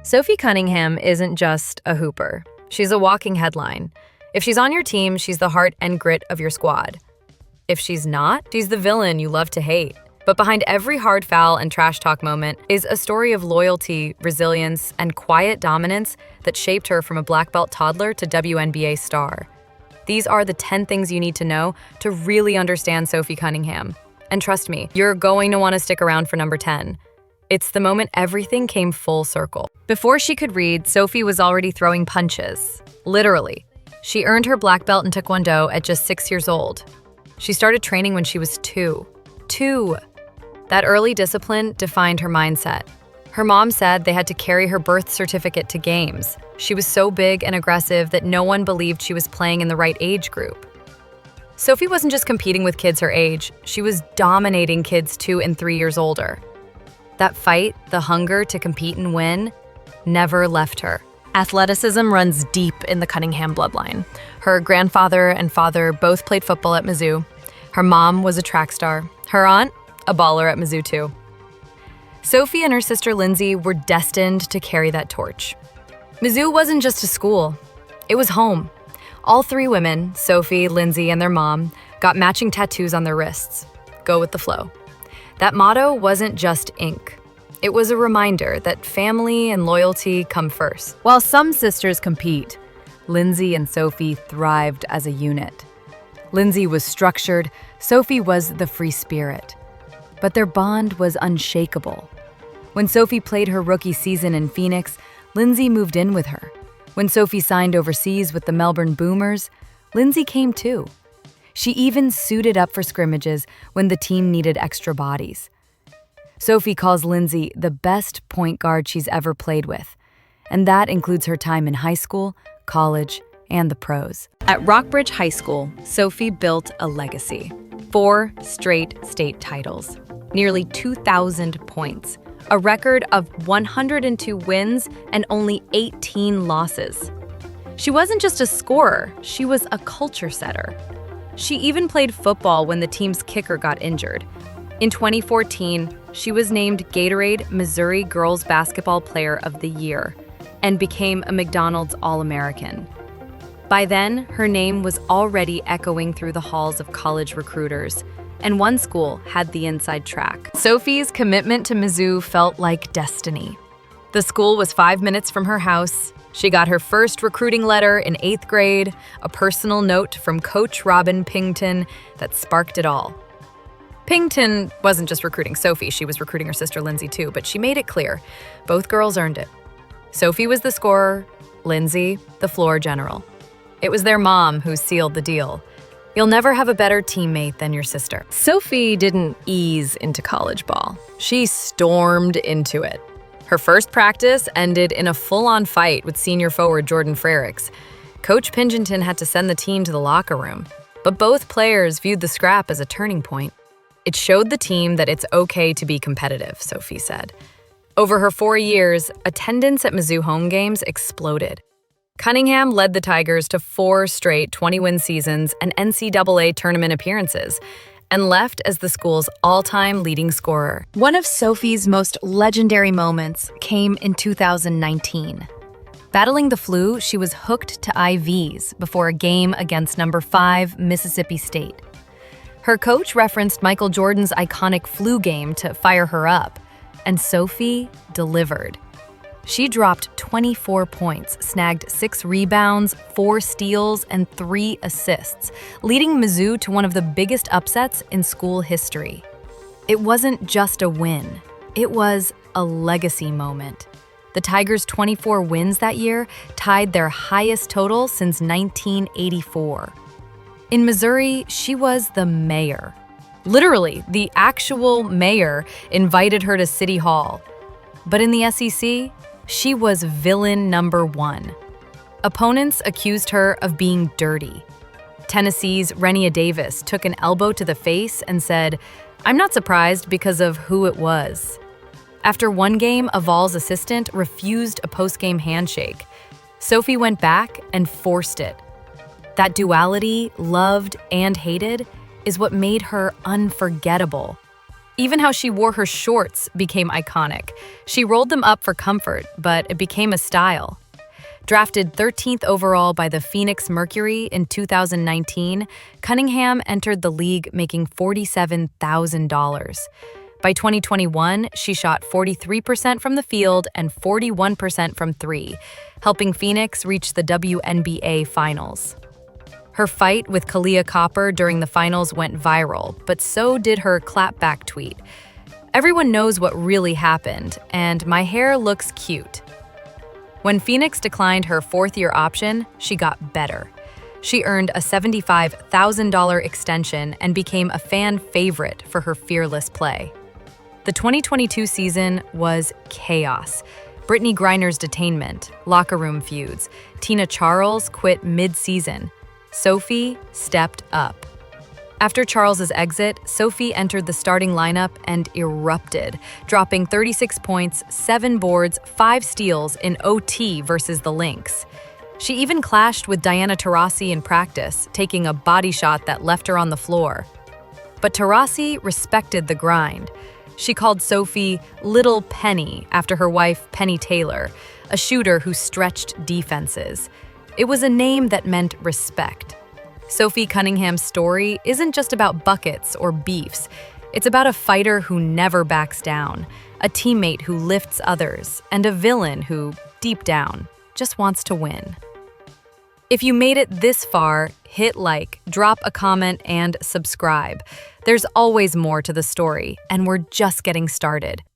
Sophie Cunningham isn't just a hooper. She's a walking headline. If she's on your team, she's the heart and grit of your squad. If she's not, she's the villain you love to hate. But behind every hard foul and trash talk moment is a story of loyalty, resilience, and quiet dominance that shaped her from a black belt toddler to WNBA star. These are the 10 things you need to know to really understand Sophie Cunningham. And trust me, you're going to want to stick around for number 10. It's the moment everything came full circle. Before she could read, Sophie was already throwing punches. Literally. She earned her black belt in Taekwondo at just 6 years old. She started training when she was 2. 2! That early discipline defined her mindset. Her mom said they had to carry her birth certificate to games. She was so big and aggressive that no one believed she was playing in the right age group. Sophie wasn't just competing with kids her age, she was dominating kids 2 and 3 years older. That fight, the hunger to compete and win, never left her. Athleticism runs deep in the Cunningham bloodline. Her grandfather and father both played football at Mizzou. Her mom was a track star. Her aunt, a baller at Mizzou too. Sophie and her sister Lindsay were destined to carry that torch. Mizzou wasn't just a school, it was home. All 3 women, Sophie, Lindsay, and their mom, got matching tattoos on their wrists. Go with the flow. That motto wasn't just ink. It was a reminder that family and loyalty come first. While some sisters compete, Lindsay and Sophie thrived as a unit. Lindsay was structured, Sophie was the free spirit. But their bond was unshakable. When Sophie played her rookie season in Phoenix, Lindsay moved in with her. When Sophie signed overseas with the Melbourne Boomers, Lindsay came too. She even suited up for scrimmages when the team needed extra bodies. Sophie calls Lindsay the best point guard she's ever played with, and that includes her time in high school, college, and the pros. At Rockbridge High School, Sophie built a legacy. 4 straight state titles, nearly 2,000 points, a record of 102 wins and only 18 losses. She wasn't just a scorer, she was a culture setter. She even played football when the team's kicker got injured. In 2014, she was named Gatorade Missouri Girls Basketball Player of the Year and became a McDonald's All-American. By then, her name was already echoing through the halls of college recruiters, and one school had the inside track. Sophie's commitment to Mizzou felt like destiny. The school was 5 minutes from her house. She got her first recruiting letter in 8th grade, a personal note from Coach Robin Pington that sparked it all. Pington wasn't just recruiting Sophie, she was recruiting her sister Lindsay too, but she made it clear, both girls earned it. Sophie was the scorer, Lindsay, the floor general. It was their mom who sealed the deal. You'll never have a better teammate than your sister. Sophie didn't ease into college ball. She stormed into it. Her first practice ended in a full-on fight with senior forward Jordan Frericks. Coach Pingleton had to send the team to the locker room, but both players viewed the scrap as a turning point. It showed the team that it's okay to be competitive, Sophie said. Over her 4 years, attendance at Mizzou home games exploded. Cunningham led the Tigers to 4 straight 20-win seasons and NCAA tournament appearances, and left as the school's all-time leading scorer. One of Sophie's most legendary moments came in 2019. Battling the flu, she was hooked to IVs before a game against number 5 Mississippi State. Her coach referenced Michael Jordan's iconic flu game to fire her up, and Sophie delivered. She dropped 24 points, snagged 6 rebounds, 4 steals, and 3 assists, leading Mizzou to one of the biggest upsets in school history. It wasn't just a win, it was a legacy moment. The Tigers' 24 wins that year tied their highest total since 1984. In Missouri, she was the mayor. Literally, the actual mayor invited her to City Hall. But in the SEC, she was villain number 1. Opponents accused her of being dirty. Tennessee's Renia Davis took an elbow to the face and said, "I'm not surprised because of who it was." After one game, a Vols assistant refused a post-game handshake. Sophie went back and forced it. That duality, loved and hated, is what made her unforgettable. Even how she wore her shorts became iconic. She rolled them up for comfort, but it became a style. Drafted 13th overall by the Phoenix Mercury in 2019, Cunningham entered the league making $47,000. By 2021, she shot 43% from the field and 41% from three, helping Phoenix reach the WNBA Finals. Her fight with Kalia Copper during the finals went viral, but so did her clapback tweet. "Everyone knows what really happened, and my hair looks cute." When Phoenix declined her fourth-year option, she got better. She earned a $75,000 extension and became a fan favorite for her fearless play. The 2022 season was chaos. Brittany Griner's detainment, locker room feuds, Tina Charles quit mid-season. Sophie stepped up. After Charles's exit, Sophie entered the starting lineup and erupted, dropping 36 points, 7 boards, 5 steals in OT versus the Lynx. She even clashed with Diana Taurasi in practice, taking a body shot that left her on the floor. But Taurasi respected the grind. She called Sophie Little Penny after her wife Penny Taylor, a shooter who stretched defenses. It was a name that meant respect. Sophie Cunningham's story isn't just about buckets or beefs. It's about a fighter who never backs down, a teammate who lifts others, and a villain who, deep down, just wants to win. If you made it this far, hit like, drop a comment, and subscribe. There's always more to the story, and we're just getting started.